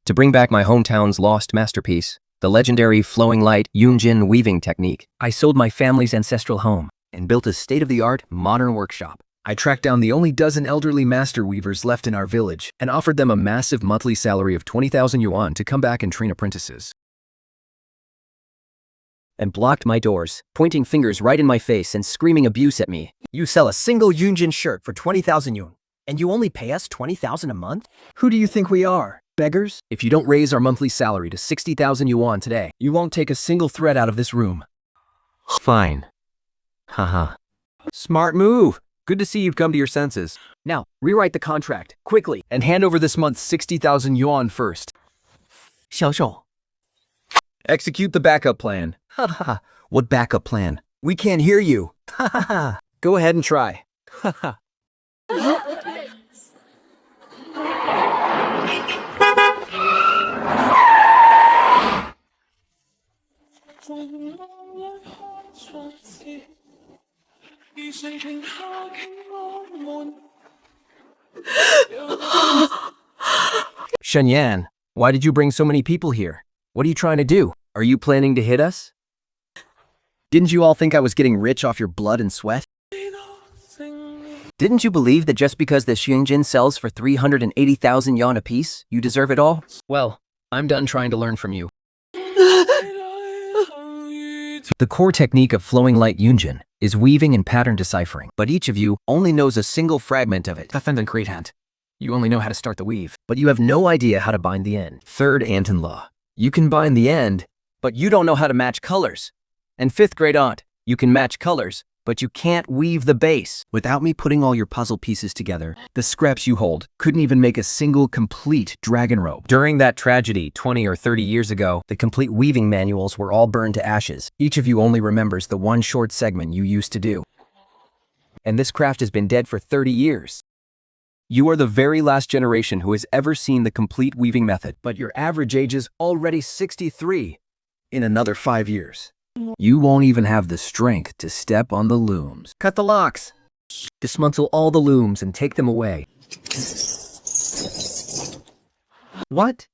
to bring back my hometown's lost masterpiece, the legendary flowing light Yunjin weaving technique. I sold my family's ancestral home and built a state-of-the-art modern workshop. I tracked down the only dozen elderly master weavers left in our village and offered them a massive monthly salary of 20,000 yuan to come back and train apprentices. And blocked my doors, pointing fingers right in my face and screaming abuse at me. You sell a single Yunjin shirt for 20,000 yuan, and you only pay us 20,000 a month? Who do you think we are? Beggars? If you don't raise our monthly salary to 60,000 yuan today, you won't take a single thread out of this room. Fine. Haha. Smart move. Good to see you've come to your senses. Now, rewrite the contract, quickly, and hand over this month's 60,000 yuan first. 销售. Execute the backup plan. Ha ha. What backup plan? We can't hear you. Ha ha ha. Go ahead and try. Ha ha. Shen Yan, why did you bring so many people here? What are you trying to do? Are you planning to hit us? Didn't you all think I was getting rich off your blood and sweat? Didn't you believe that just because this Yunjin sells for 380,000 yuan apiece, you deserve it all? Well, I'm done trying to learn from you. The core technique of flowing light Yunjin is weaving and pattern deciphering, but each of you only knows a single fragment of it. You only know how to start the weave, but you have no idea how to bind the end. Third aunt-in-law, you can bind the end, but you don't know how to match colors. And fifth grade aunt, you can match colors, but you can't weave the base. Without me putting all your puzzle pieces together, the scraps you hold couldn't even make a single complete dragon robe. During that tragedy 20 or 30 years ago, the complete weaving manuals were all burned to ashes. Each of you only remembers the one short segment you used to do. And this craft has been dead for 30 years. You are the very last generation who has ever seen the complete weaving method, but your average age is already 63 in another 5 years. You won't even have the strength to step on the looms. Cut the locks. Dismantle all the looms and take them away. What?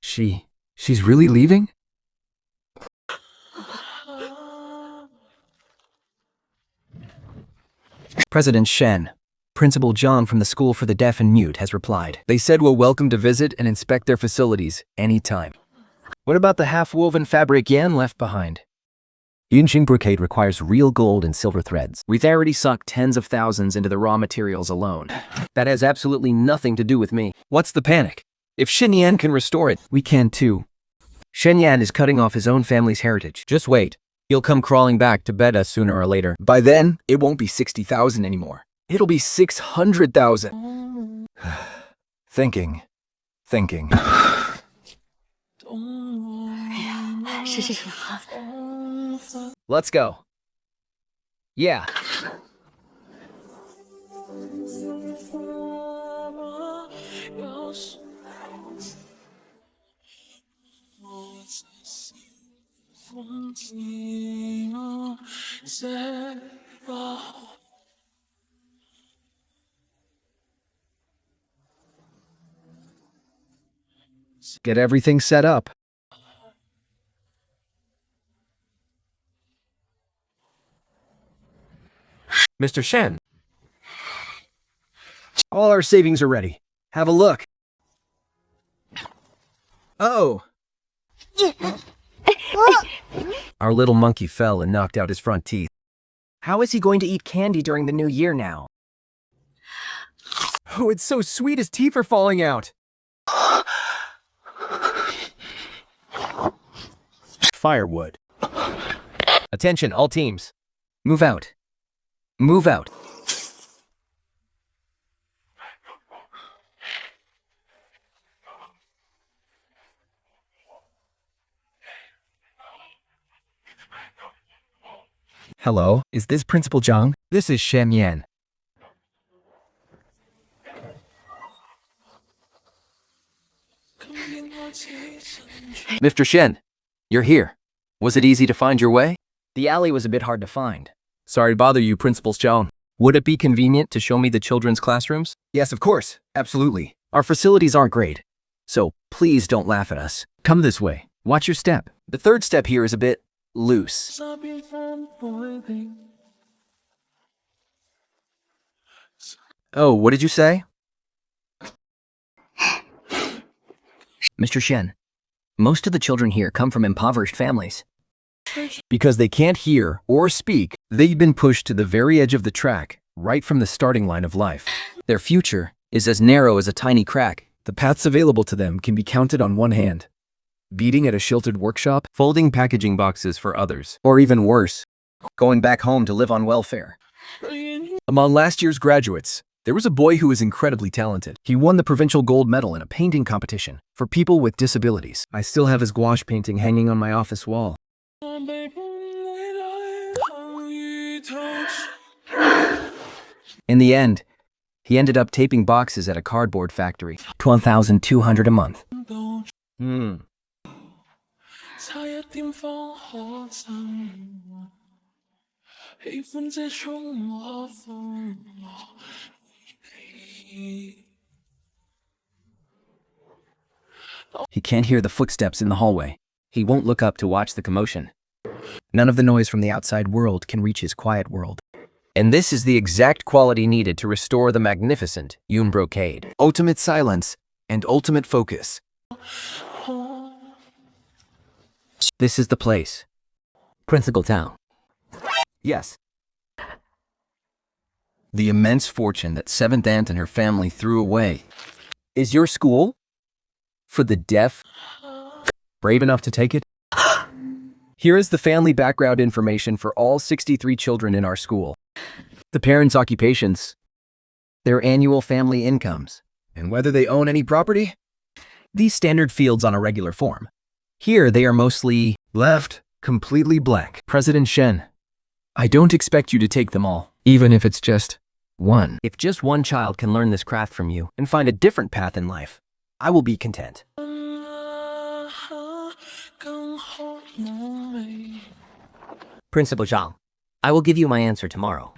She's really leaving? President Shen, Principal John from the School for the Deaf and Mute has replied. They said we're welcome to visit and inspect their facilities anytime. What about the half-woven fabric Yan left behind? Yunjin brocade requires real gold and silver threads. We've already sunk tens of thousands into the raw materials alone. That has absolutely nothing to do with me. What's the panic? If Shen Yan can restore it, we can too. Shen Yan is cutting off his own family's heritage. Just wait. He'll come crawling back to bed us sooner or later. By then, it won't be 60,000 anymore. It'll be 600,000. Thinking. Let's go. Yeah. Get everything set up. Mr. Shen. All our savings are ready. Have a look. Oh. Our little monkey fell and knocked out his front teeth. How is he going to eat candy during the new year now? Oh, it's so sweet his teeth are falling out. Firewood. Attention, all teams. Move out. Move out. Hello, is this Principal Zhang? This is Shen Yan. Mr. Shen, you're here. Was it easy to find your way? The alley was a bit hard to find. Sorry to bother you, Principal Zhang. Would it be convenient to show me the children's classrooms? Yes, of course. Absolutely. Our facilities aren't great, so please don't laugh at us. Come this way. Watch your step. The third step here is a bit loose. Oh, what did you say? Mr. Shen, most of the children here come from impoverished families. Because they can't hear or speak, they've been pushed to the very edge of the track, right from the starting line of life. Their future is as narrow as a tiny crack. The paths available to them can be counted on one hand. Beating at a sheltered workshop, folding packaging boxes for others, or even worse, Going back home to live on welfare. among last year's graduates, there was a boy who was incredibly talented. He won the provincial gold medal in a painting competition for people with disabilities. I still have his gouache painting hanging on my office wall. In the end, he ended up taping boxes at a cardboard factory. 12,200 a month. He can't hear the footsteps in the hallway. He won't look up to watch the commotion. None of the noise from the outside world can reach his quiet world. And this is the exact quality needed to restore the magnificent Yun brocade. Ultimate silence and ultimate focus. This is the place. Principal Town. Yes. The immense fortune that Seventh Aunt and her family threw away. Is your school for the deaf brave enough to take it? Here is the family background information for all 63 children in our school. The parents' occupations, Their annual family incomes. and whether they own any property. These standard fields on a regular form. Here they are mostly Left completely blank. President Shen, I don't expect you to take them all, even if it's just one. If just one child can learn this craft from you and find a different path in life, I will be content. Principal Zhang, I will give you my answer tomorrow.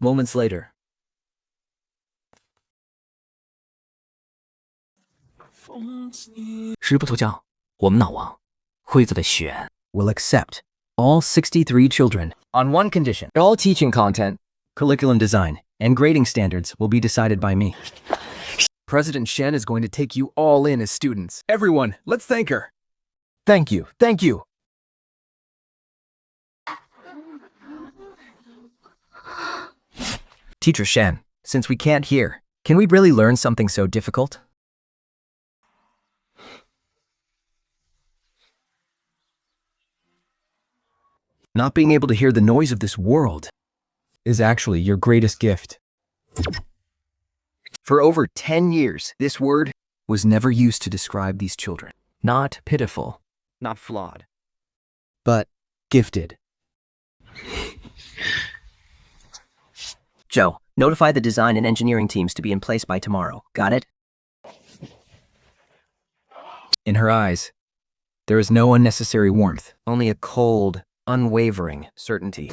Moments later. 师不投降，我们脑王，惠子的选 will accept all 63 children on one condition. All teaching content, curriculum design, and grading standards will be decided by me. President Shen is going to take you all in as students. Everyone, let's thank her. Thank you. Thank you. Teacher Shen, since we can't hear, can we really learn something so difficult? Not being able to hear the noise of this world is actually your greatest gift. For over 10 years, this word was never used to describe these children. Not pitiful, not flawed, But gifted. Joe, notify the design and engineering teams to be in place by tomorrow. Got it? In her eyes, there is no unnecessary warmth. Only a cold, unwavering certainty.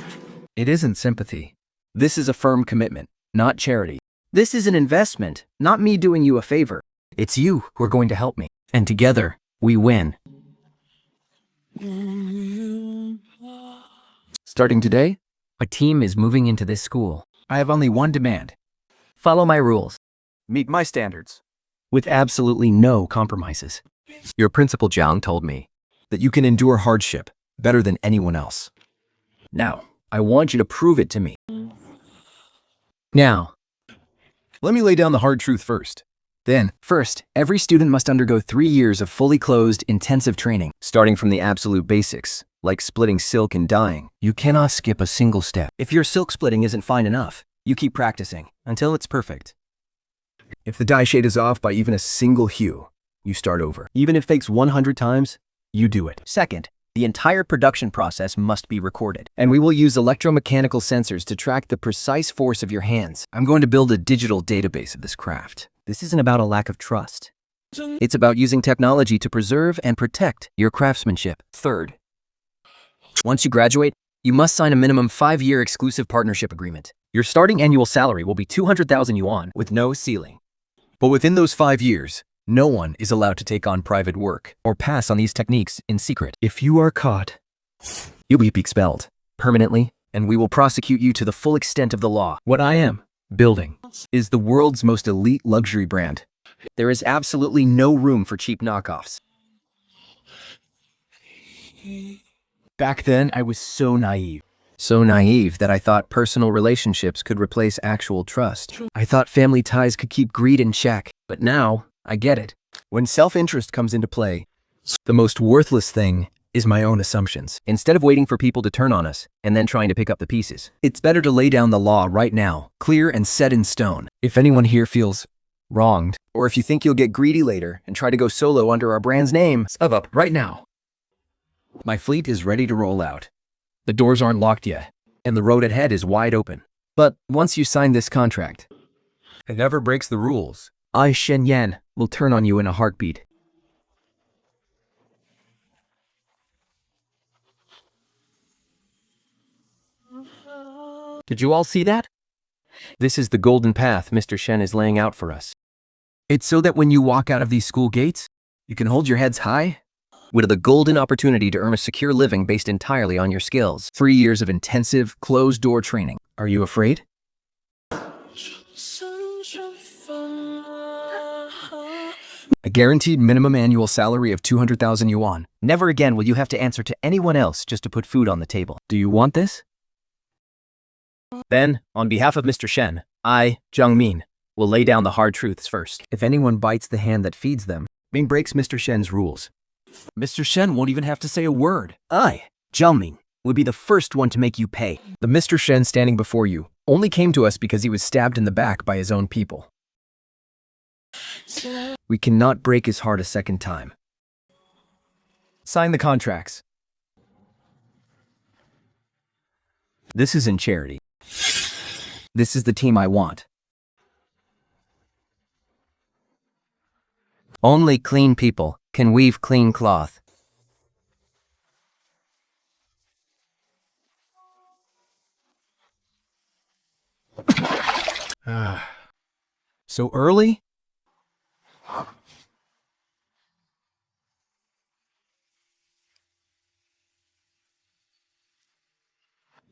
It isn't sympathy. This is a firm commitment, not charity. This is an investment, not me doing you a favor. It's you who are going to help me. And together, we win. Starting today, A team is moving into this school. I have only one demand. Follow my rules, Meet my standards. with absolutely no compromises. Your principal Jiang told me that you can endure hardship better than anyone else. Now, I want you to prove it to me. Now, let me lay down the hard truth first. Then, First, every student must undergo 3 years of fully closed, intensive training. starting from the absolute basics, like splitting silk and dyeing, you cannot skip a single step. If your silk splitting isn't fine enough, you keep practicing until it's perfect. If the dye shade is off by even a single hue, you start over. Even if it takes 100 times, you do it. Second, the entire production process must be recorded. And we will use electromechanical sensors to track the precise force of your hands. I'm going to build a digital database of this craft. This isn't about a lack of trust. It's about using technology to preserve and protect your craftsmanship. Third, once you graduate, you must sign a minimum 5-year exclusive partnership agreement. Your starting annual salary will be 200,000 yuan with no ceiling. But within those 5 years, no one is allowed to take on private work or pass on these techniques in secret. If you are caught, you'll be expelled permanently, and we will prosecute you to the full extent of the law. What I am building is the world's most elite luxury brand. There is absolutely no room for cheap knockoffs. Back then, I was so naive. So naive that I thought personal relationships could replace actual trust. I thought family ties could keep greed in check. But now, I get it. When self-interest comes into play, the most worthless thing is my own assumptions. Instead of waiting for people to turn on us and then trying to pick up the pieces, it's better to lay down the law right now, clear and set in stone. If anyone here feels wronged, or if you think you'll get greedy later and try to go solo under our brand's name, step up right now. My fleet is ready to roll out. The doors aren't locked yet, and the road ahead is wide open. But once you sign this contract, it never breaks the rules. I, Shen Yan, will turn on you in a heartbeat. Did you all see that? This is the golden path Mr. Shen is laying out for us. It's so that when you walk out of these school gates, you can hold your heads high with the golden opportunity to earn a secure living based entirely on your skills. 3 years of intensive, closed-door training. Are you afraid? A guaranteed minimum annual salary of 200,000 yuan. Never again will you have to answer to anyone else just to put food on the table. Do you want this? Then, on behalf of Mr. Shen, I, Zhang Min, will lay down the hard truths first. If anyone bites the hand that feeds them, Ming breaks Mr. Shen's rules. Mr. Shen won't even have to say a word. I, Zhang Min, would be the first one to make you pay. The Mr. Shen standing before you only came to us because he was stabbed in the back by his own people. We cannot break his heart a second time. Sign the contracts. This isn't charity. This is the team I want. Only clean people can weave clean cloth. So early?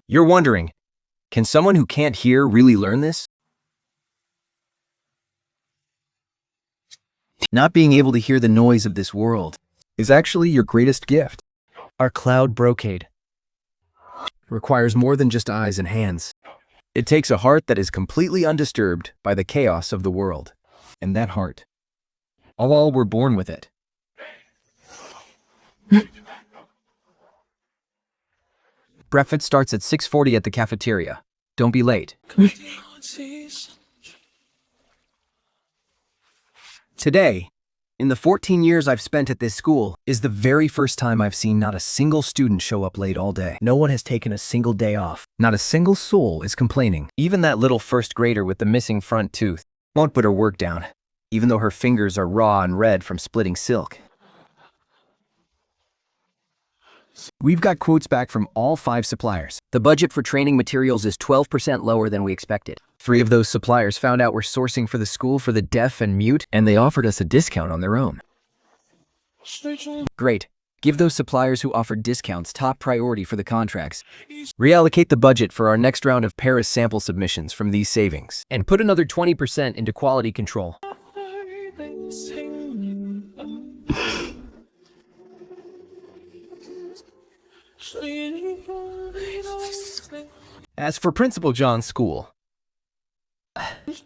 You're wondering, can someone who can't hear really learn this? Not being able to hear the noise of this world is actually your greatest gift. Our cloud brocade requires more than just eyes and hands. It takes a heart that is completely undisturbed by the chaos of the world. And that heart, all were born with it. Breakfast starts at 6:40 at the cafeteria. Don't be late. Today, in the 14 years I've spent at this school, is the very first time I've seen not a single student show up late all day. No one has taken a single day off. Not a single soul is complaining. Even that little first grader with the missing front tooth won't put her work down, even though her fingers are raw and red from splitting silk. We've got quotes back from all 5 suppliers. The budget for training materials is 12% lower than we expected. 3 of those suppliers found out we're sourcing for the school for the deaf and mute, and they offered us a discount on their own. Great. Give those suppliers who offered discounts top priority for the contracts. Reallocate the budget for our next round of Paris sample submissions from these savings, and put another 20% into quality control. As for Principal John's school,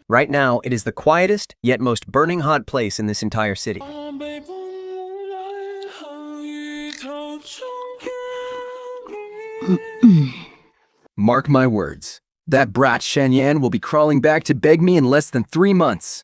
right now it is the quietest yet most burning hot place in this entire city. Mark my words, that brat Shen Yan will be crawling back to beg me in less than 3 months.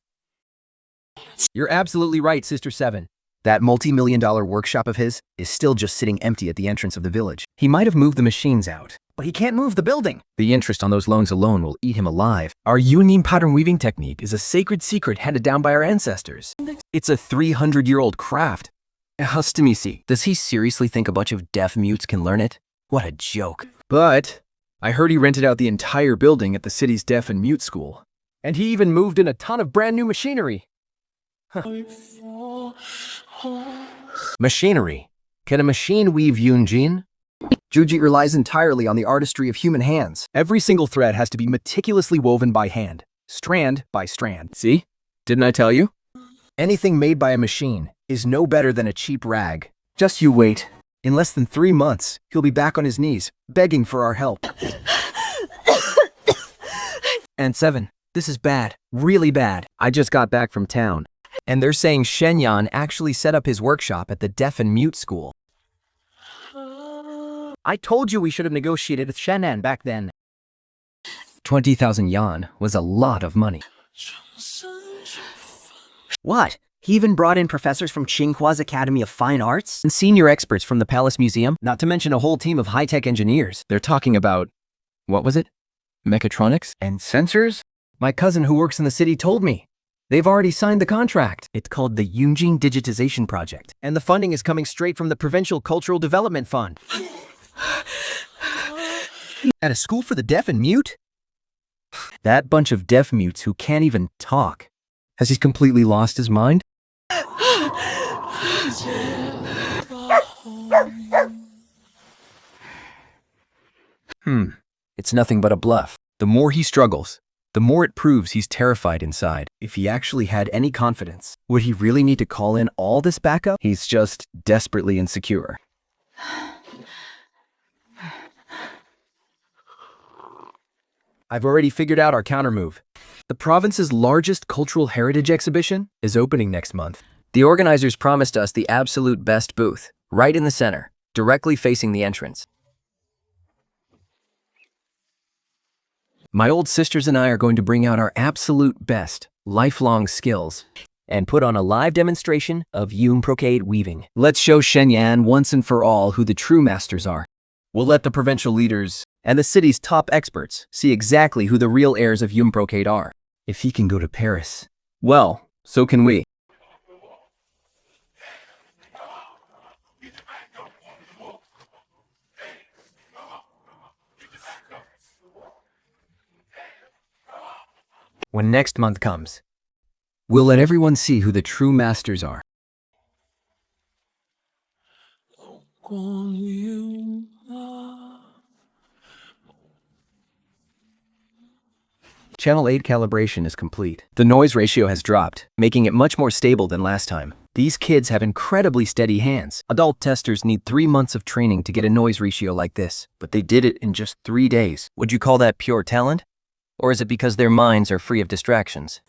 You're absolutely right, Sister 7. That multi-million-dollar workshop of his is still just sitting empty at the entrance of the village. He might have moved the machines out, but he can't move the building. The interest on those loans alone will eat him alive. Our Yunjin pattern weaving technique is a sacred secret handed down by our ancestors. It's a 300-year-old craft. Hustamisi. Does he seriously think a bunch of deaf mutes can learn it? What a joke. But I heard he rented out the entire building at the city's deaf and mute school. And he even moved in a ton of brand new machinery. Machinery. Can a machine weave Yunjin? Juji relies entirely on the artistry of human hands. Every single thread has to be meticulously woven by hand, strand by strand. See? Didn't I tell you? Anything made by a machine is no better than a cheap rag. Just you wait. In less than 3 months, he'll be back on his knees, begging for our help. And 7. This is bad. Really bad. I just got back from town. And they're saying Shen Yan actually set up his workshop at the deaf and mute school. I told you we should have negotiated with Shen Yan back then. 20,000 yuan was a lot of money. What? He even brought in professors from Tsinghua's Academy of Fine Arts? And senior experts from the Palace Museum, not to mention a whole team of high-tech engineers. They're talking about, what was it? Mechatronics? And sensors? My cousin who works in the city told me. They've already signed the contract. It's called the Yunjin Digitization Project. And the funding is coming straight from the Provincial Cultural Development Fund. At a school for the deaf and mute? That bunch of deaf mutes who can't even talk. Has he completely lost his mind? It's nothing but a bluff. The more he struggles, the more it proves he's terrified inside. If he actually had any confidence, would he really need to call in all this backup? He's just desperately insecure. I've already figured out our countermove. The province's largest cultural heritage exhibition is opening next month. The organizers promised us the absolute best booth, right in the center, directly facing the entrance. My old sisters and I are going to bring out our absolute best, lifelong skills and put on a live demonstration of Yun brocade weaving. Let's show Shen Yan once and for all who the true masters are. We'll let the provincial leaders and the city's top experts see exactly who the real heirs of Yun brocade are. If he can go to Paris, well, so can we. When next month comes, we'll let everyone see who the true masters are. Channel 8 calibration is complete. The noise ratio has dropped, making it much more stable than last time. These kids have incredibly steady hands. Adult testers need 3 months of training to get a noise ratio like this, but they did it in just 3 days. Would you call that pure talent? Or is it because their minds are free of distractions?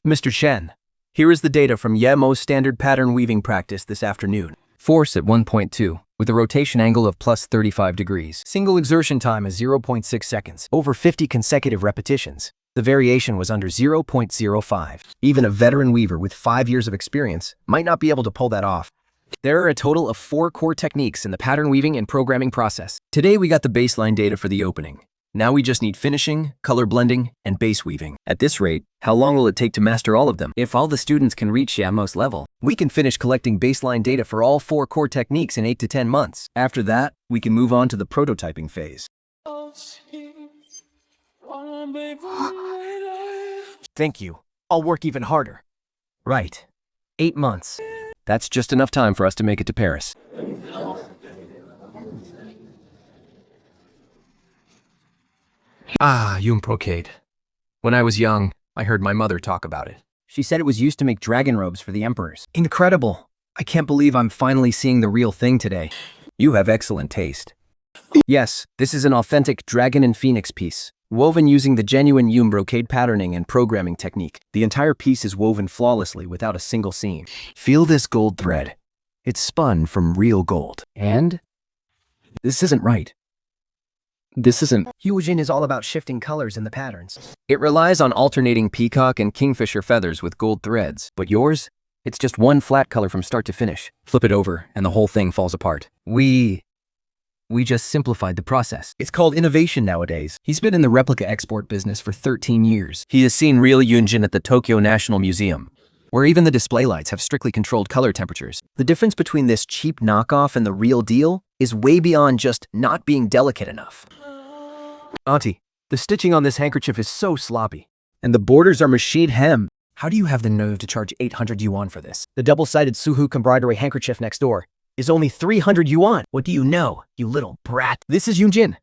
Mr. Shen, here is the data from Yemo's standard pattern weaving practice this afternoon. Force at 1.2, with a rotation angle of plus 35 degrees. Single exertion time is 0.6 seconds, over 50 consecutive repetitions. The variation was under 0.05. Even a veteran weaver with 5 years of experience might not be able to pull that off. There are a total of 4 core techniques in the pattern weaving and programming process. Today we got the baseline data for the opening. Now we just need finishing, color blending, and base weaving. At this rate, how long will it take to master all of them? If all the students can reach Yamo's level, we can finish collecting baseline data for all 4 core techniques in 8 to 10 months. After that, we can move on to the prototyping phase. Thank you. I'll work even harder. Right. 8 months. That's just enough time for us to make it to Paris. Yun brocade. When I was young, I heard my mother talk about it. She said it was used to make dragon robes for the emperors. Incredible. I can't believe I'm finally seeing the real thing today. You have excellent taste. Yes, this is an authentic dragon and phoenix piece, woven using the genuine Yun brocade patterning and programming technique. The entire piece is woven flawlessly without a single seam. Feel this gold thread. It's spun from real gold. And? This isn't right. This isn't. Yunjin is all about shifting colors in the patterns. It relies on alternating peacock and kingfisher feathers with gold threads. But yours? It's just one flat color from start to finish. Flip it over, and the whole thing falls apart. We just simplified the process. It's called innovation nowadays. He's been in the replica export business for 13 years. He has seen real Yunjin at the Tokyo National Museum, where even the display lights have strictly controlled color temperatures. The difference between this cheap knockoff and the real deal is way beyond just not being delicate enough. Auntie, the stitching on this handkerchief is so sloppy. And the borders are machined hem. How do you have the nerve to charge 800 yuan for this? The double-sided Suhu embroidery handkerchief next door is only 300 yuan. What do you know, you little brat? This is Yunjin.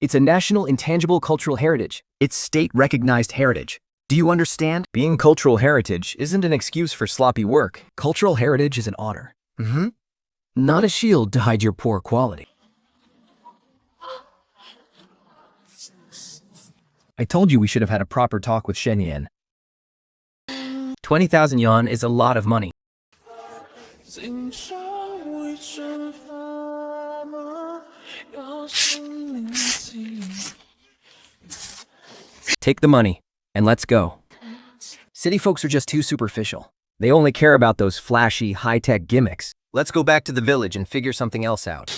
It's a national intangible cultural heritage. It's state-recognized heritage. Do you understand? Being cultural heritage isn't an excuse for sloppy work. Cultural heritage is an honor. Not a shield to hide your poor quality. I told you we should have had a proper talk with Shen Yan. 20,000 yuan is a lot of money. Take the money, and let's go. City folks are just too superficial. They only care about those flashy, high-tech gimmicks. Let's go back to the village and figure something else out.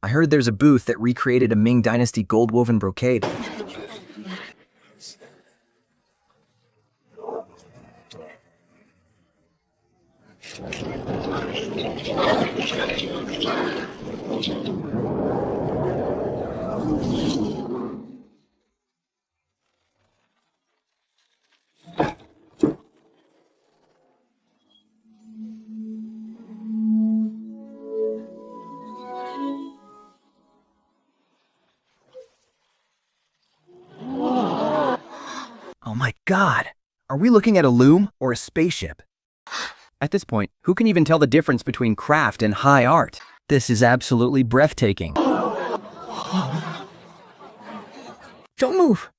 I heard there's a booth that recreated a Ming Dynasty gold-woven brocade. Oh my God! Are we looking at a loom or a spaceship? At this point, who can even tell the difference between craft and high art? This is absolutely breathtaking. Don't move!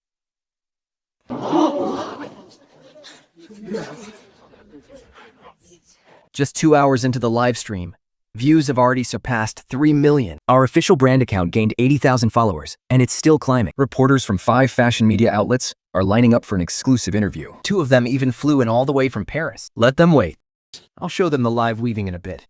Just 2 hours into the live stream, views have already surpassed 3 million. Our official brand account gained 80,000 followers, and it's still climbing. Reporters from 5 fashion media outlets are lining up for an exclusive interview. 2 of them even flew in all the way from Paris. Let them wait. I'll show them the live weaving in a bit.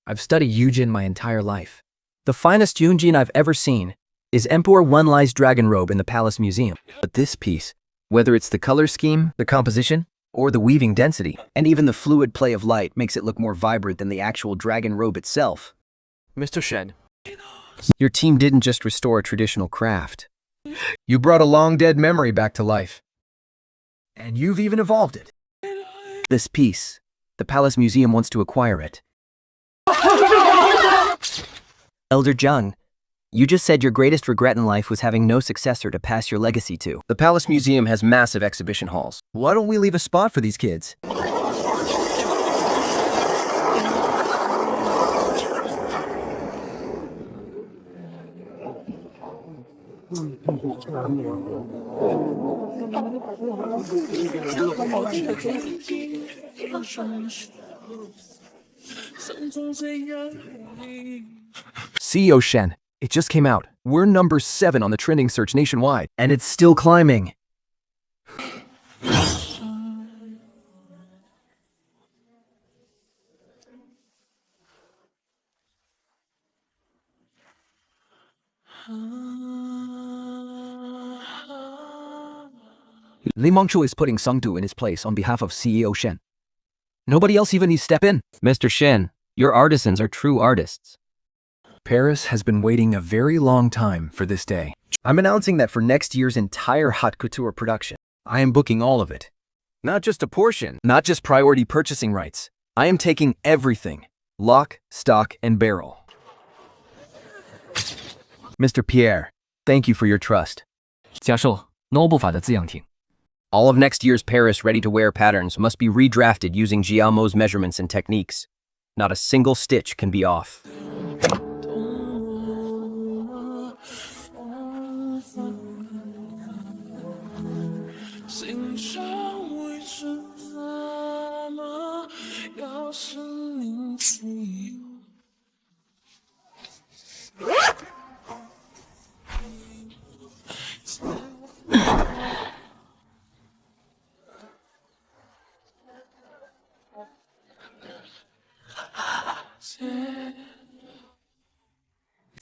I've studied Yunjin my entire life. The finest Yunjin I've ever seen is Emperor Wenlai's dragon robe in the Palace Museum. But this piece, whether it's the color scheme, the composition, or the weaving density, and even the fluid play of light makes it look more vibrant than the actual dragon robe itself. Mr. Shen, Your team didn't just restore a traditional craft. You brought a long-dead memory back to life. And you've even evolved it. This piece, the Palace Museum wants to acquire it. Elder Zhang, you just said your greatest regret in life was having no successor to pass your legacy to. The Palace Museum has massive exhibition halls. Why don't we leave a spot for these kids? CEO Shen, it just came out. We're number 7 on the trending search nationwide, and it's still climbing. Li Mengchu is putting Sengdu in his place on behalf of CEO Shen. Nobody else even needs to step in. Mr. Shen, your artisans are true artists. Paris has been waiting a very long time for this day. I'm announcing that for next year's entire haute couture production, I am booking all of it. Not just a portion, not just priority purchasing rights. I am taking everything. Lock, stock, and barrel. Mr. Pierre, thank you for your trust. 加寿 ，no 不法的字样亭。All of next year's Paris ready-to-wear patterns must be redrafted using Giacomo's measurements and techniques. Not a single stitch can be off.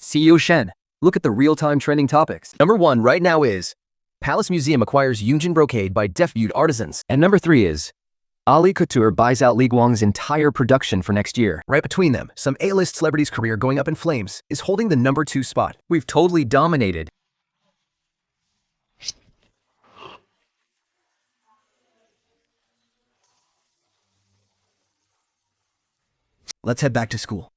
CEO Shen, look at the real-time trending topics. Number 1 right now is Palace Museum acquires Yunjin brocade by deaf-mute artisans. And number 3 is Ali Couture buys out Li Guang's entire production for next year. Right between them, some A-list celebrity's career going up in flames is holding the number 2 spot. We've totally dominated. Let's head back to school.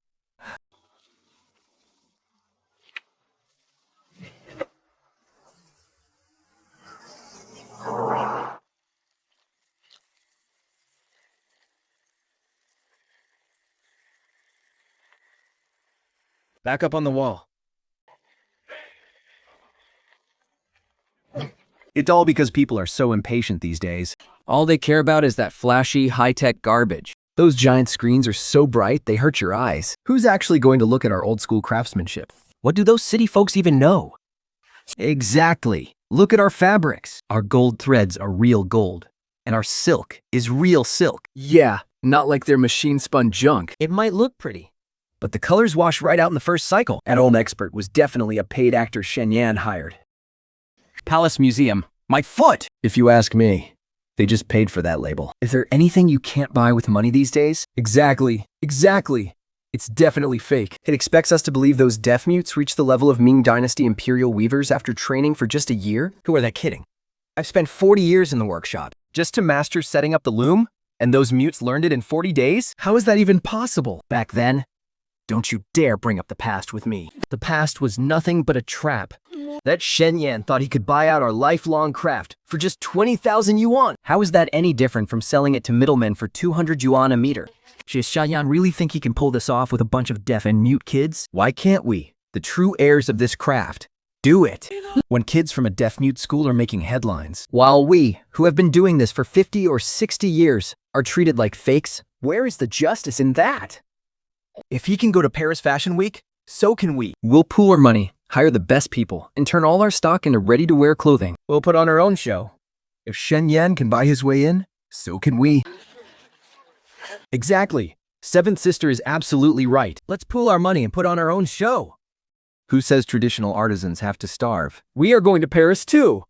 Back up on the wall. It's all because people are so impatient these days. All they care about is that flashy, high-tech garbage. Those giant screens are so bright, they hurt your eyes. Who's actually going to look at our old-school craftsmanship? What do those city folks even know? Exactly. Look at our fabrics. Our gold threads are real gold. And our silk is real silk. Yeah, not like their machine-spun junk. It might look pretty, but the colors wash right out in the first cycle. An old expert was definitely a paid actor Shen Yan hired. Palace Museum. My foot! If you ask me, they just paid for that label. Is there anything you can't buy with money these days? Exactly. It's definitely fake. It expects us to believe those deaf mutes reached the level of Ming Dynasty imperial weavers after training for just a year? Who are they kidding? I've spent 40 years in the workshop just to master setting up the loom, and those mutes learned it in 40 days? How is that even possible? Back then, don't you dare bring up the past with me. The past was nothing but a trap. That Shen Yan thought he could buy out our lifelong craft for just 20,000 yuan. How is that any different from selling it to middlemen for 200 yuan a meter? Does Shen Yan really think he can pull this off with a bunch of deaf and mute kids? Why can't we, the true heirs of this craft, do it? When kids from a deaf-mute school are making headlines, while we, who have been doing this for 50 or 60 years, are treated like fakes, where is the justice in that? If he can go to Paris Fashion Week, so can we. We'll pool our money, hire the best people, and turn all our stock into ready-to-wear clothing. We'll put on our own show. If Shen Yan can buy his way in, so can we. Exactly. Seventh Sister is absolutely right. Let's pool our money and put on our own show. Who says traditional artisans have to starve? We are going to Paris too.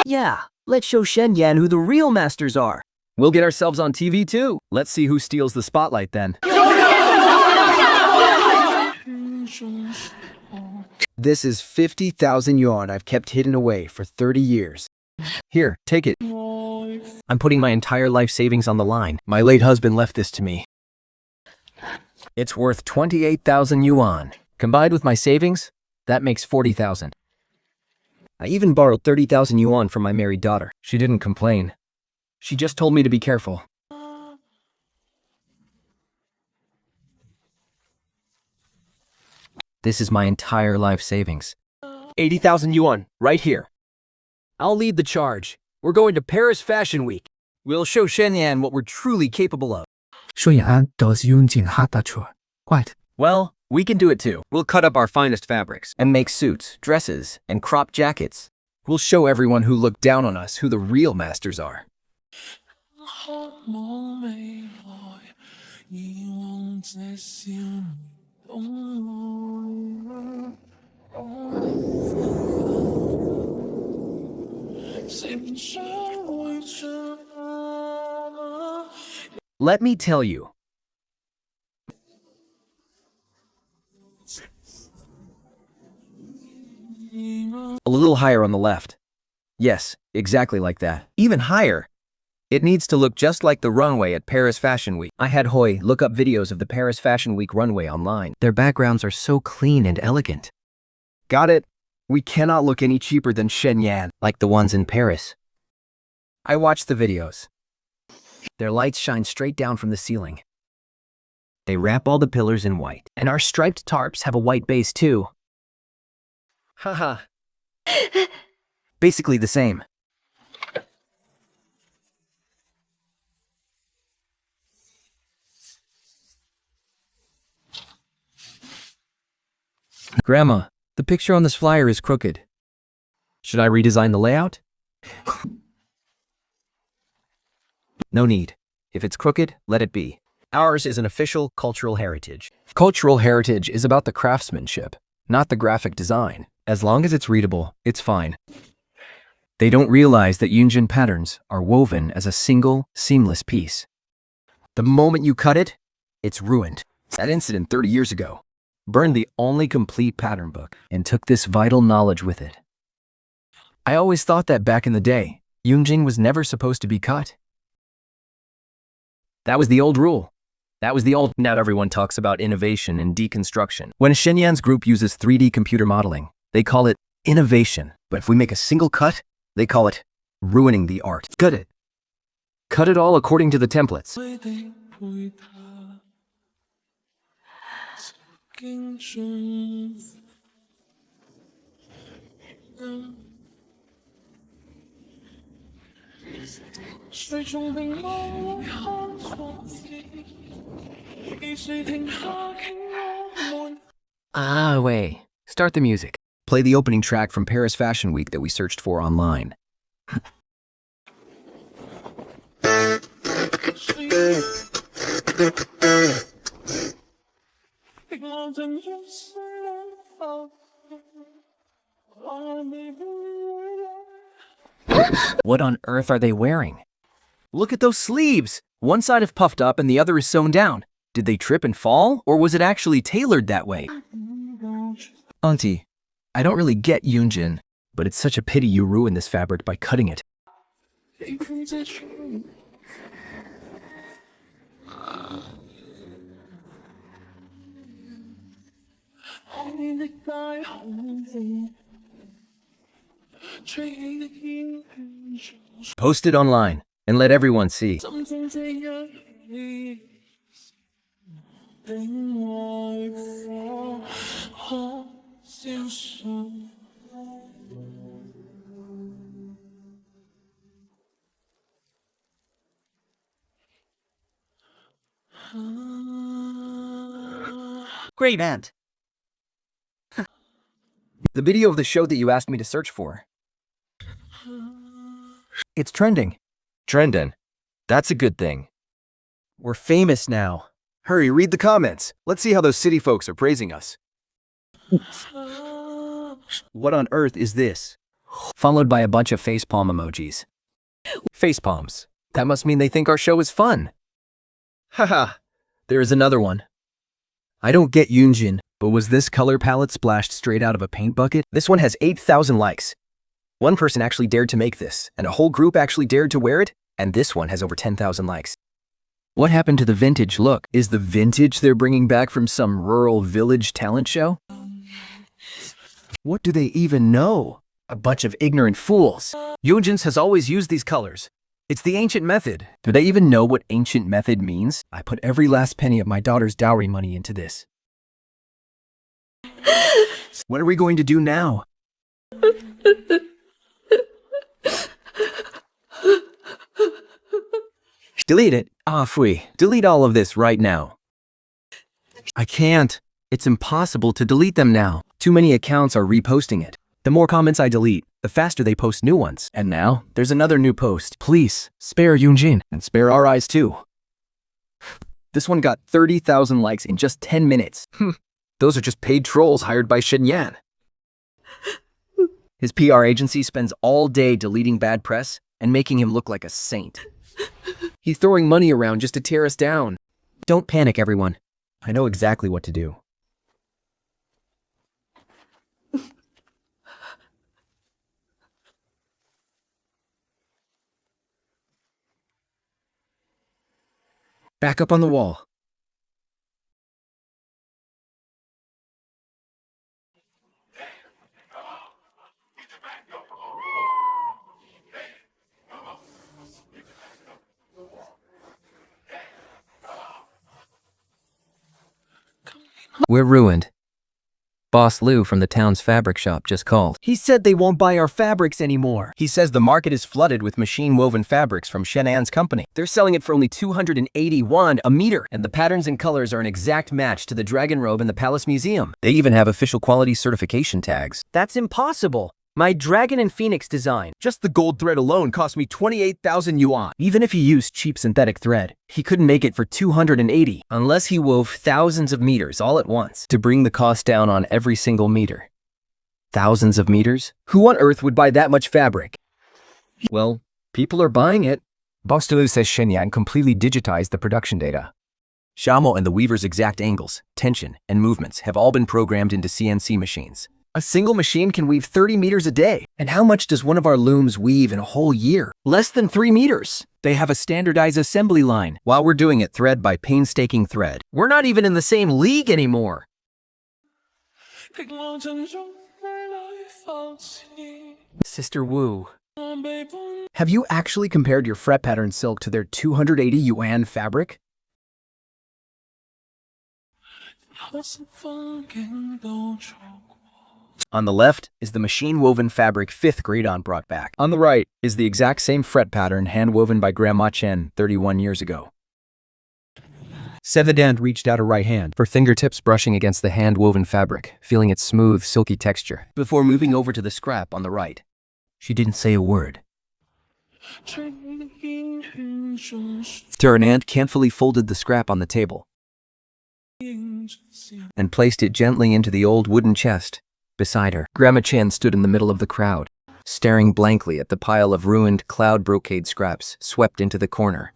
Yeah, let's show Shen Yan who the real masters are. We'll get ourselves on TV too. Let's see who steals the spotlight then. This is 50,000 yuan I've kept hidden away for 30 years. Here, take it. I'm putting my entire life savings on the line. My late husband left this to me. It's worth 28,000 yuan. Combined with my savings, that makes 40,000. I even borrowed 30,000 yuan from my married daughter. She didn't complain. She just told me to be careful. This is my entire life savings. 80,000 yuan, right here. I'll lead the charge. We're going to Paris Fashion Week. We'll show Shen Yan what we're truly capable of. 说Yan does Yunjin hatachu. Quite. Well, we can do it too. We'll cut up our finest fabrics and make suits, dresses, and crop jackets. We'll show everyone who looked down on us who the real masters are. Let me tell you. A little higher on the left. Yes, exactly like that. Even higher. It needs to look just like the runway at Paris Fashion Week. I had Hoi look up videos of the Paris Fashion Week runway online. Their backgrounds are so clean and elegant. Got it? We cannot look any cheaper than Shen Yan. Like the ones in Paris. I watched the videos. Their lights shine straight down from the ceiling. They wrap all the pillars in white. And our striped tarps have a white base too. Haha. Basically the same. Grandma, the picture on this flyer is crooked. Should I redesign the layout? No need. If it's crooked, let it be. Ours is an official cultural heritage. Cultural heritage is about the craftsmanship, not the graphic design. As long as it's readable, it's fine. They don't realize that Yunjin patterns are woven as a single, seamless piece. The moment you cut it, it's ruined. That incident 30 years ago Burned the only complete pattern book and took this vital knowledge with it. I always thought that back in the day, Yunjin was never supposed to be cut. That was the old rule. Now everyone talks about innovation and deconstruction. When Shen Yan's group uses 3D computer modeling, they call it innovation. But if we make a single cut, they call it ruining the art. Cut it. Cut it all according to the templates. Wait. Start the music. Play the opening track from Paris Fashion Week that we searched for online. What on earth are they wearing? Look at those sleeves! One side is puffed up and the other is sewn down. Did they trip and fall, or was it actually tailored that way? Auntie, I don't really get Yunjin, but it's such a pity you ruined this fabric by cutting it. Post it online and let everyone see. Great aunt. The video of the show that you asked me to search for. It's trending. Trendin'. That's a good thing. We're famous now. Hurry, read the comments. Let's see how those city folks are praising us. What on earth is this? Followed by a bunch of facepalm emojis. Facepalms. That must mean they think our show is fun. Haha. There is another one. I don't get Yunjin, but was this color palette splashed straight out of a paint bucket? This one has 8,000 likes. One person actually dared to make this, and a whole group actually dared to wear it, and this one has over 10,000 likes. What happened to the vintage look? Is the vintage they're bringing back from some rural village talent show? What do they even know? A bunch of ignorant fools. Yunjin's has always used these colors. It's the ancient method. Do they even know what ancient method means? I put every last penny of my daughter's dowry money into this. What are we going to do now? Delete it. Fui. Delete all of this right now. I can't. It's impossible to delete them now. Too many accounts are reposting it. The more comments I delete, the faster they post new ones. And now, there's another new post. Please, spare Yunjin. And spare our eyes too. This one got 30,000 likes in just 10 minutes. Those are just paid trolls hired by Shen Yan. His PR agency spends all day deleting bad press and making him look like a saint. He's throwing money around just to tear us down. Don't panic, everyone. I know exactly what to do. Back up on the wall. We're ruined. Boss Lou from the town's fabric shop just called. He said they won't buy our fabrics anymore. He says the market is flooded with machine-woven fabrics from Shen Yan's company. They're selling it for only 281 a meter, and the patterns and colors are an exact match to the dragon robe in the Palace Museum. They even have official quality certification tags. That's impossible. My dragon and phoenix design. Just the gold thread alone cost me 28,000 yuan. Even if he used cheap synthetic thread, he couldn't make it for 280 unless he wove thousands of meters all at once to bring the cost down on every single meter. Thousands of meters? Who on earth would buy that much fabric? Well, people are buying it. Boss Lou says Shen Yan completely digitized the production data. Xiaomo and the weaver's exact angles, tension, and movements have all been programmed into CNC machines. A single machine can weave 30 meters a day. And how much does one of our looms weave in a whole year? Less than 3 meters. They have a standardized assembly line, while we're doing it thread by painstaking thread. We're not even in the same league anymore. Sister Wu, have you actually compared your fret pattern silk to their 280 yuan fabric? On the left is the machine-woven fabric 5th grade aunt brought back. On the right is the exact same fret pattern hand-woven by Grandma Chen 31 years ago. 7th aunt reached out her right hand, Her fingertips brushing against the hand-woven fabric, feeling its smooth, silky texture. before moving over to the scrap on the right. She didn't say a word. Third aunt carefully folded the scrap on the table and placed it gently into the old wooden chest beside her. Grandma Chen stood in the middle of the crowd, staring blankly at the pile of ruined cloud brocade scraps swept into the corner.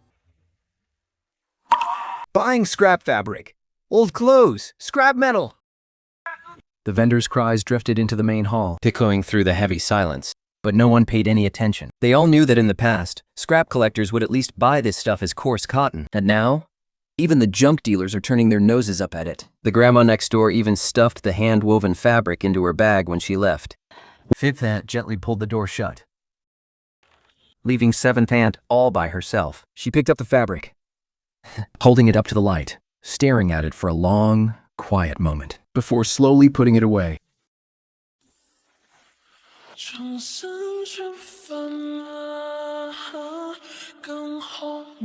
Buying scrap fabric, old clothes, scrap metal. The vendors' cries drifted into the main hall, echoing through the heavy silence. But no one paid any attention. They all knew that in the past, scrap collectors would at least buy this stuff as coarse cotton. And now, even the junk dealers are turning their noses up at it. The grandma next door even stuffed the hand-woven fabric into her bag when she left. 5th aunt gently pulled the door shut, leaving 7th aunt all by herself. She picked up the fabric, holding it up to the light, staring at it for a long, quiet moment, before slowly putting it away.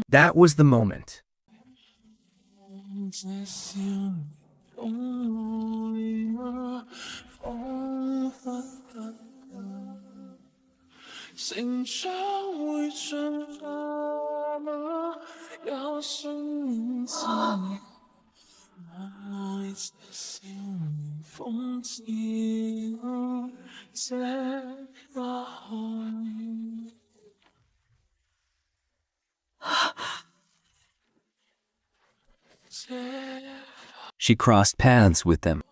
That was the moment. She crossed paths with them.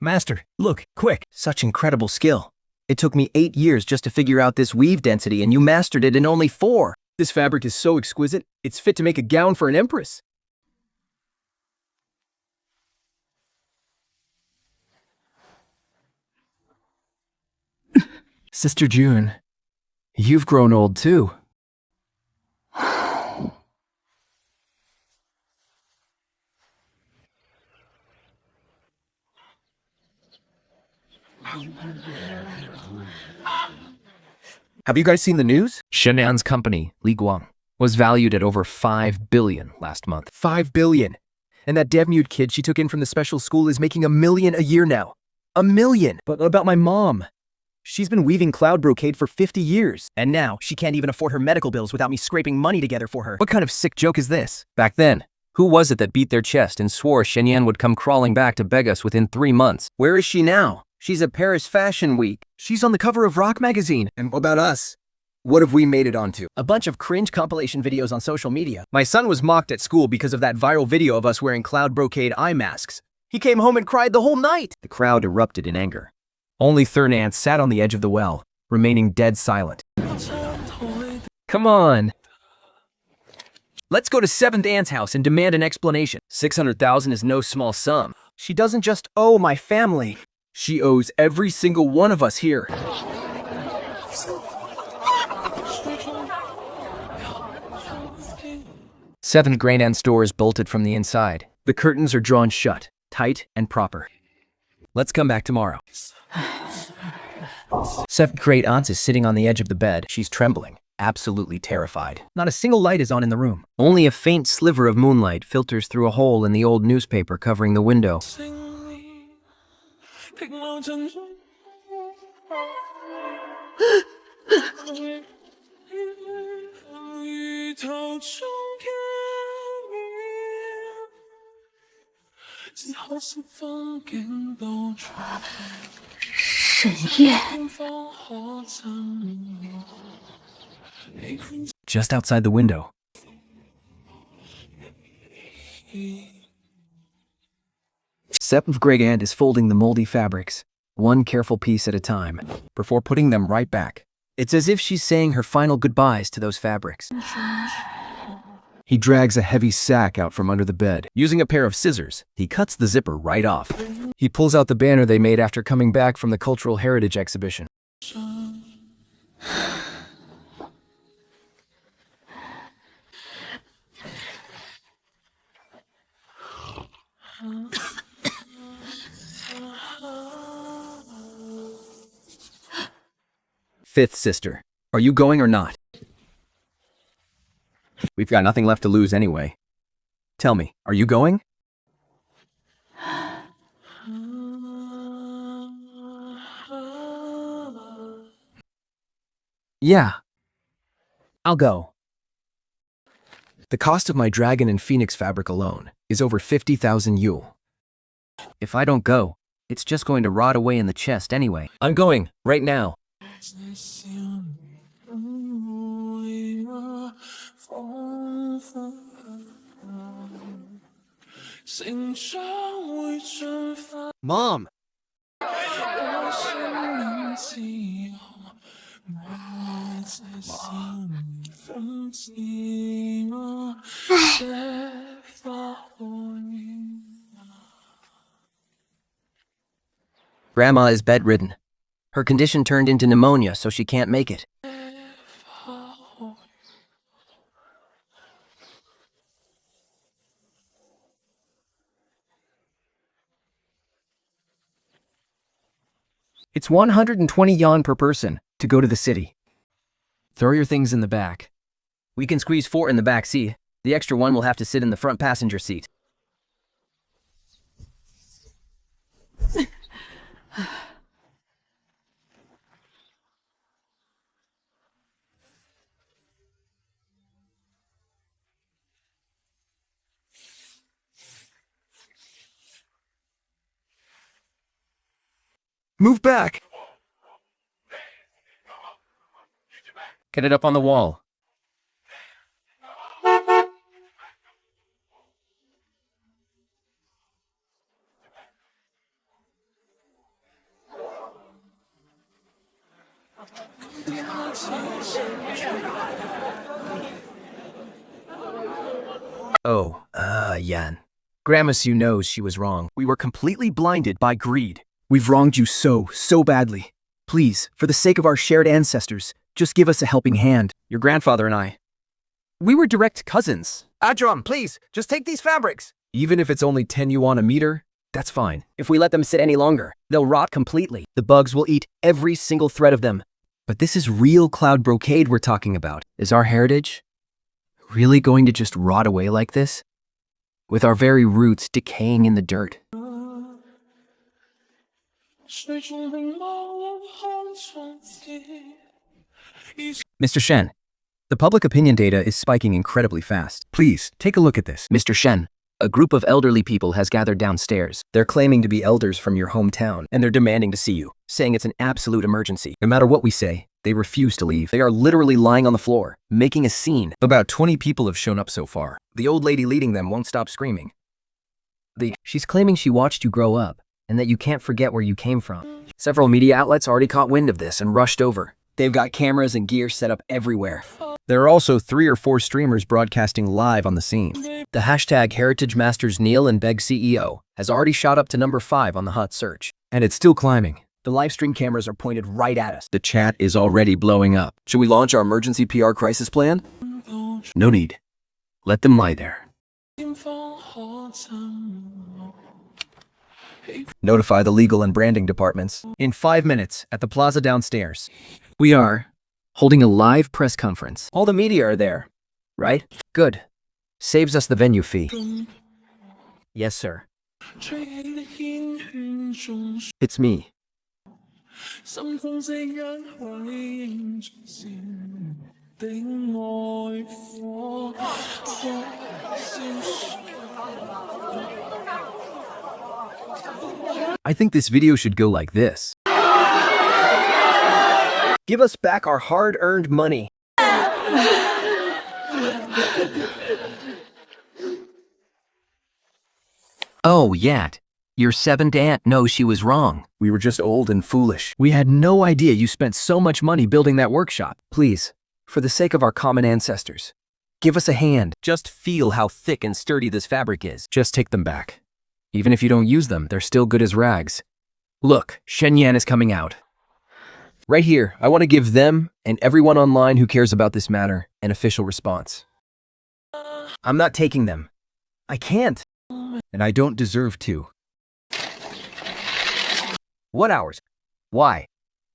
Master, look, quick. Such incredible skill. It took me 8 years just to figure out this weave density, and you mastered it in only 4. This fabric is so exquisite, it's fit to make a gown for an empress. Sister June, you've grown old too. Have you guys seen the news? Shen Yan's company, Li Guang, was valued at over 5 billion last month. 5 billion. And that deaf-mute kid she took in from the special school is making $1 million a year now. $1 million! But what about my mom? She's been weaving cloud brocade for 50 years. And now, she can't even afford her medical bills without me scraping money together for her. What kind of sick joke is this? Back then, who was it that beat their chest and swore Shen Yan would come crawling back to beg us within 3 months? Where is she now? She's at Paris Fashion Week. She's on the cover of Rock magazine. And what about us? What have we made it onto? A bunch of cringe compilation videos on social media. My son was mocked at school because of that viral video of us wearing cloud brocade eye masks. He came home and cried the whole night. The crowd erupted in anger. Only Third aunt sat on the edge of the well, remaining dead silent. Come on. Let's go to 7th aunt's house and demand an explanation. 600,000 is no small sum. She doesn't just owe my family. She owes every single one of us here. 7th grade and stores bolted from the inside. The curtains are drawn shut, tight and proper. Let's come back tomorrow. 7th grade aunt is sitting on the edge of the bed. She's trembling, absolutely terrified. Not a single light is on in the room. Only a faint sliver of moonlight filters through a hole in the old newspaper covering the window. Shen Yan. Just outside the window. Seventh grade aunt is folding the moldy fabrics, one careful piece at a time, before putting them right back. It's as if she's saying her final goodbyes to those fabrics. He drags a heavy sack out from under the bed. Using a pair of scissors, he cuts the zipper right off. He pulls out the banner they made after coming back from the Cultural Heritage Exhibition. Fifth sister, are you going or not? We've got nothing left to lose anyway. Tell me, are you going? Yeah, I'll go. The cost of my dragon and phoenix fabric alone is over 50,000 yule. If I don't go, it's just going to rot away in the chest anyway. I'm going, right now. Mom! Grandma is bedridden. Her condition turned into pneumonia, so she can't make it. It's 120 yuan per person to go to the city. Throw your things in the back. We can squeeze 4 in the back seat. The extra one will have to sit in the front passenger seat. Move back! Get it up on the wall. Oh, Yan. Grandma Sue knows she was wrong. We were completely blinded by greed. We've wronged you so badly. Please, for the sake of our shared ancestors, just give us a helping hand. Your grandfather and I. We were direct cousins. Adram, please, just take these fabrics. Even if it's only 10 yuan a meter, that's fine. If we let them sit any longer, they'll rot completely. The bugs will eat every single thread of them. But this is real cloud brocade we're talking about. Is our heritage really going to just rot away like this? With our very roots decaying in the dirt? Mr. Shen, the public opinion data is spiking incredibly fast. Please, take a look at this. Mr. Shen, a group of elderly people has gathered downstairs. They're claiming to be elders from your hometown, and they're demanding to see you, saying it's an absolute emergency. No matter what we say, they refuse to leave. They are literally lying on the floor, making a scene. About 20 people have shown up so far. The old lady leading them won't stop screaming. She's claiming she watched you grow up, and that you can't forget where you came from. Several media outlets already caught wind of this and rushed over. They've got cameras and gear set up everywhere. There are also 3 or 4 streamers broadcasting live on the scene. The hashtag Heritage Masters Neil and Beg CEO has already shot up to number 5 on the hot search. And it's still climbing. The live stream cameras are pointed right at us. The chat is already blowing up. Should we launch our emergency PR crisis plan? No need. Let them lie there. Notify the legal and branding departments. In 5 minutes, at the plaza downstairs. We are holding a live press conference. All the media are there, right? Good. Saves us the venue fee. Yes, sir. It's me. I think this video should go like this. Give us back our hard-earned money. Oh, Yat. Your 7th aunt knows she was wrong. We were just old and foolish. We had no idea you spent so much money building that workshop. Please, for the sake of our common ancestors, give us a hand. Just feel how thick and sturdy this fabric is. Just take them back. Even if you don't use them, they're still good as rags. Look, Shen Yan is coming out. Right here, I want to give them and everyone online who cares about this matter an official response. I'm not taking them. I can't. And I don't deserve to. What hours? Why?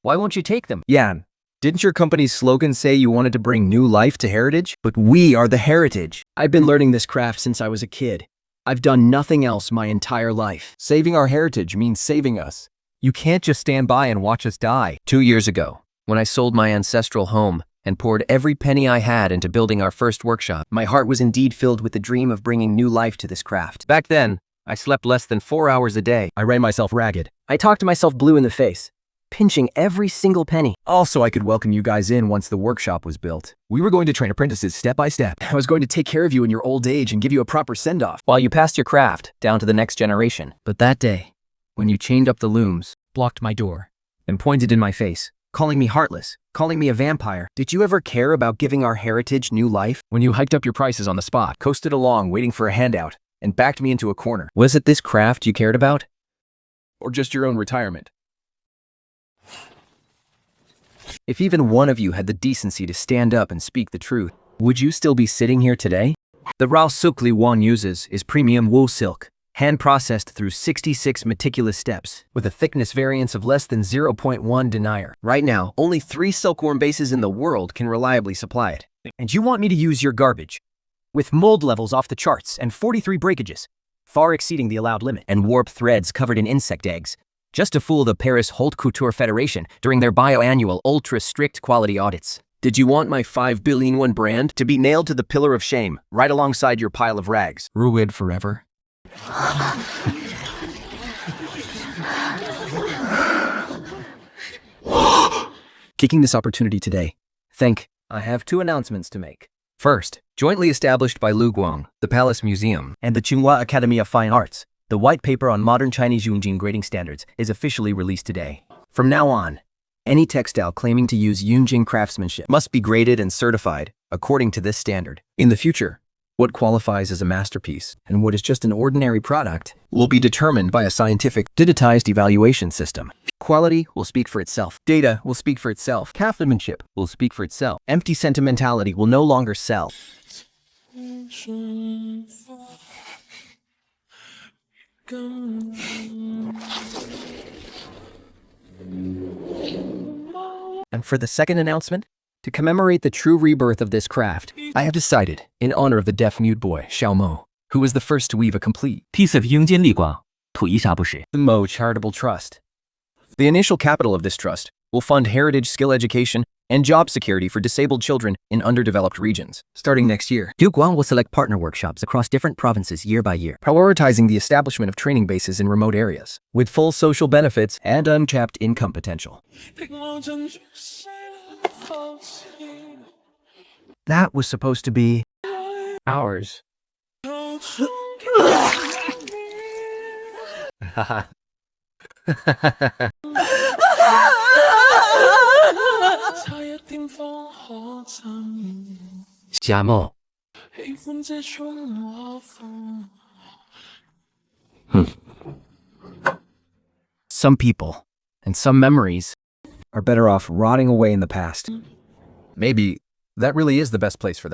Why won't you take them? Yan, didn't your company's slogan say you wanted to bring new life to heritage? But we are the heritage. I've been learning this craft since I was a kid. I've done nothing else my entire life. Saving our heritage means saving us. You can't just stand by and watch us die. 2 years ago, when I sold my ancestral home and poured every penny I had into building our first workshop, my heart was indeed filled with the dream of bringing new life to this craft. Back then, I slept less than 4 hours a day. I ran myself ragged. I talked myself blue in the face, pinching every single penny. Also, I could welcome you guys in once the workshop was built. We were going to train apprentices step by step. I was going to take care of you in your old age and give you a proper send-off while you passed your craft down to the next generation. But that day, when you chained up the looms, blocked my door, and pointed in my face, calling me heartless, calling me a vampire, did you ever care about giving our heritage new life? when you hiked up your prices on the spot, Coasted along waiting for a handout and backed me into a corner. was it this craft you cared about? Or just your own retirement? If even one of you had the decency to stand up and speak the truth, would you still be sitting here today? The raw silk Li Wan uses is premium wool silk, hand-processed through 66 meticulous steps, with a thickness variance of less than 0.1 denier. Right now, only 3 silkworm bases in the world can reliably supply it. And you want me to use your garbage? With mold levels off the charts and 43 breakages, far exceeding the allowed limit, and warp threads covered in insect eggs, just to fool the Paris Haute Couture Federation during their biannual ultra-strict quality audits. Did you want my 5 billion won brand to be nailed to the pillar of shame right alongside your pile of rags? Ruined forever? Kicking this opportunity today. I have 2 announcements to make. First, jointly established by Lu Guang, the Palace Museum, and the Tsinghua Academy of Fine Arts, the white paper on modern Chinese Yunjin grading standards is officially released today. From now on, any textile claiming to use Yunjin craftsmanship must be graded and certified according to this standard. In the future, what qualifies as a masterpiece and what is just an ordinary product will be determined by a scientific, digitized evaluation system. Quality will speak for itself. Data will speak for itself. Craftsmanship will speak for itself. Empty sentimentality will no longer sell. And for the second announcement, to commemorate the true rebirth of this craft, I have decided, in honor of the deaf-mute boy, Xiao Mo, who was the first to weave a complete piece of Yunjin 丽光，土一下不是。 the Mo Charitable Trust. The initial capital of this trust will fund heritage skill education and job security for disabled children in underdeveloped regions. Starting next year, Lu Guang will select partner workshops across different provinces year by year, prioritizing the establishment of training bases in remote areas, with full social benefits and uncapped income potential. That was supposed to be ours. Xiamo. Some people and some memories are better off rotting away in the past. Maybe that really is the best place for that.